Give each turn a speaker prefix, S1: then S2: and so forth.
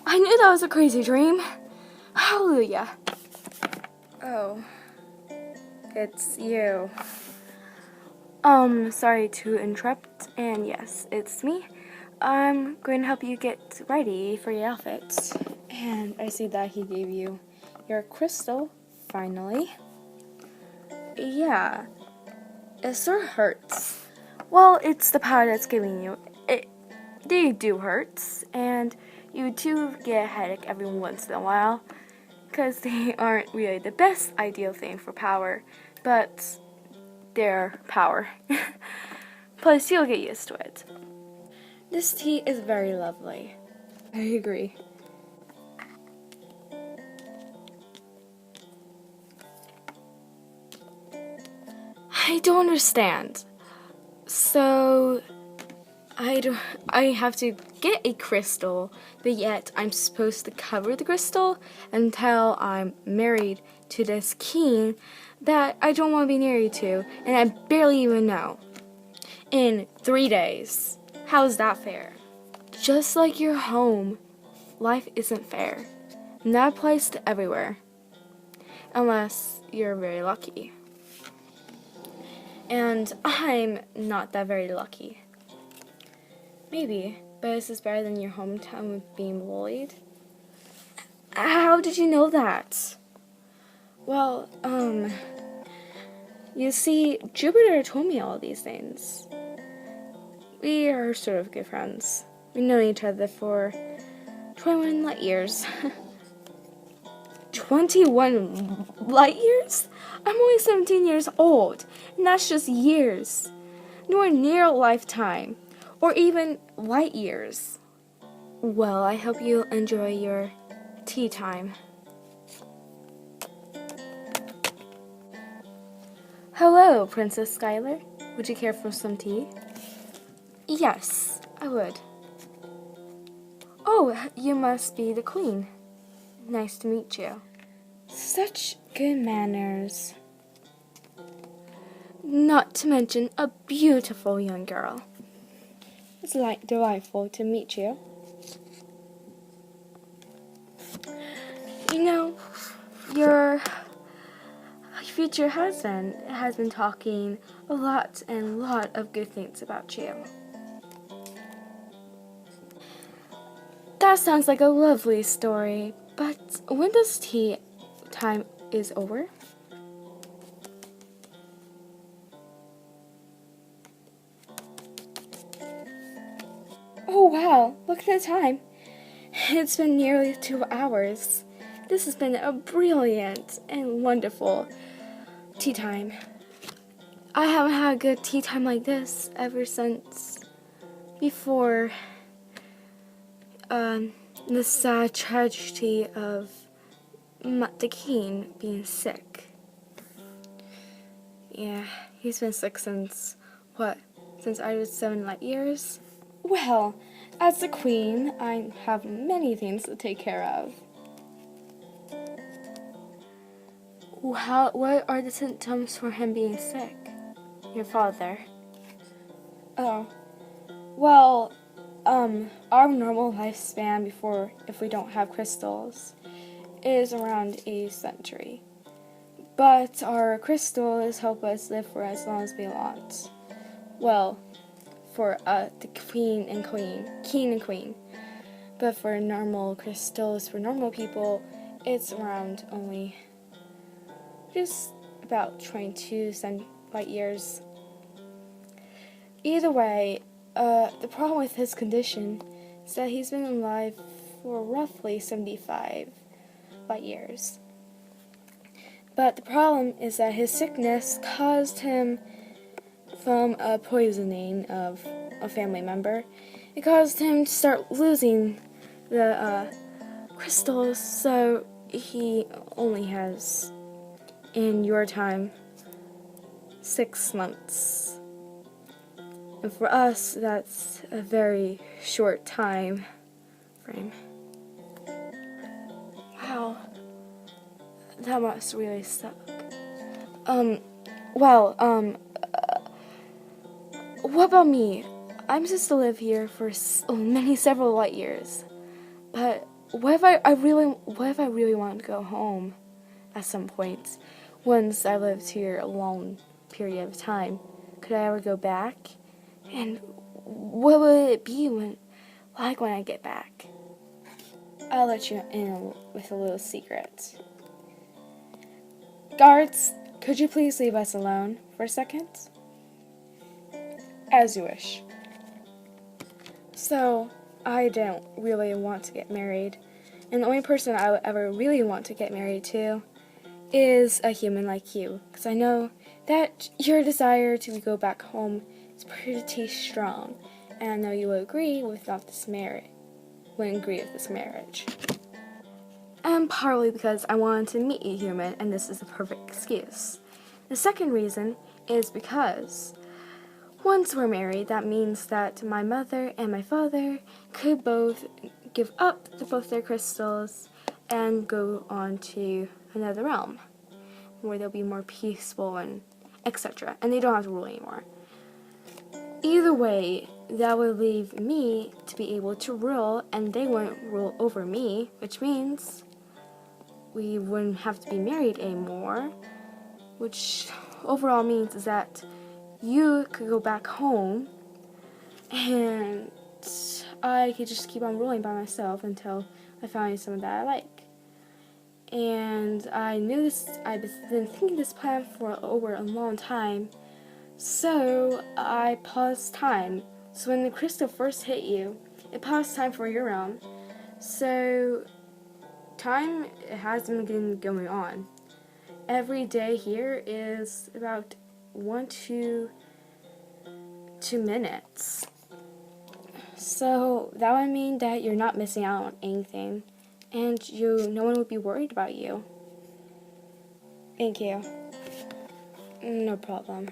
S1: I knew that was a crazy dream. Hallelujah. Oh, it's you. Sorry to interrupt, and yes, it's me. I'm going to help you get ready for your outfit. And I see that he gave you your crystal, finally. Yeah, it sort of hurts. Well, it's the power that's giving you. They do hurts, and you do get a headache every once in a while, because they aren't really the best ideal thing for power, but they're power. Plus, you'll get used to it. This tea is very lovely. I agree. I don't understand. So, I have to get a crystal, but yet I'm supposed to cover the crystal until I'm married to this king that I don't want to be married to, and I barely even know. In 3 days. How is that fair? Just like your home, life isn't fair. And that applies to everywhere. Unless you're very lucky. And I'm not that very lucky. Maybe, but this is better than your hometown with being bullied. How did you know that? Well, you see, Jupiter told me all these things. We are sort of good friends. We've known each other for 21 light years. 21 light years? I'm only 17 years old, and that's just years. Nowhere near a lifetime, or even light years. Well, I hope you enjoy your tea time. Hello, Princess Skylar. Would you care for some tea? Yes, I would. Oh, you must be the queen. Nice to meet you. Such good manners. Not to mention a beautiful young girl. It's delightful to meet you. You know, your future husband has been talking a lot of good things about you. That sounds like a lovely story, but when this tea time is over? Oh wow, look at the time. It's been nearly 2 hours. This has been a brilliant and wonderful tea time. I haven't had a good tea time like this ever since before the sad tragedy of the king being sick. Yeah, he's been sick since I was 7 light years? Well, as the queen, I have many things to take care of. What are the symptoms for him being sick? Your father. Oh, well, our normal lifespan if we don't have crystals, is around a century. But our crystals help us live for as long as we want. Well, for the king and queen. But for normal crystals, for normal people, it's around only just about 22 light years. Either way, the problem with his condition is that he's been alive for roughly 75 light years. But the problem is that his sickness caused him from a poisoning of a family member. It caused him to start losing the crystals, so he only has, in your time, 6 months. And for us, that's a very short time frame. Wow. That must really suck. What about me? I'm supposed to live here for several light years. But what if I really want to go home at some point? Once I lived here a long period of time, could I ever go back? And what would it be when I get back? I'll let you in with a little secret. Guards, could you please leave us alone for a second? As you wish. So, I don't really want to get married, and the only person I would ever really want to get married to is a human like you, because I know that your desire to go back home is pretty strong, and I know you will agree with this marriage. Wouldn't agree with this marriage. And partly because I wanted to meet a human, and this is the perfect excuse. The second reason is because once we're married, that means that my mother and my father could both give up both their crystals and go on to another realm where they'll be more peaceful and etc. And they don't have to rule anymore. Either way, that would leave me to be able to rule, and they wouldn't rule over me, which means we wouldn't have to be married anymore, which overall means is that you could go back home and I could just keep on ruling by myself until I find someone that I like. And I've been thinking this plan for over a long time, so I paused time. So when the crystal first hit you, it paused time for your realm. So time hasn't been going on. Every day here is about 1 to 2 minutes. So that would mean that you're not missing out on anything, and no one would be worried about you. Thank you. No problem.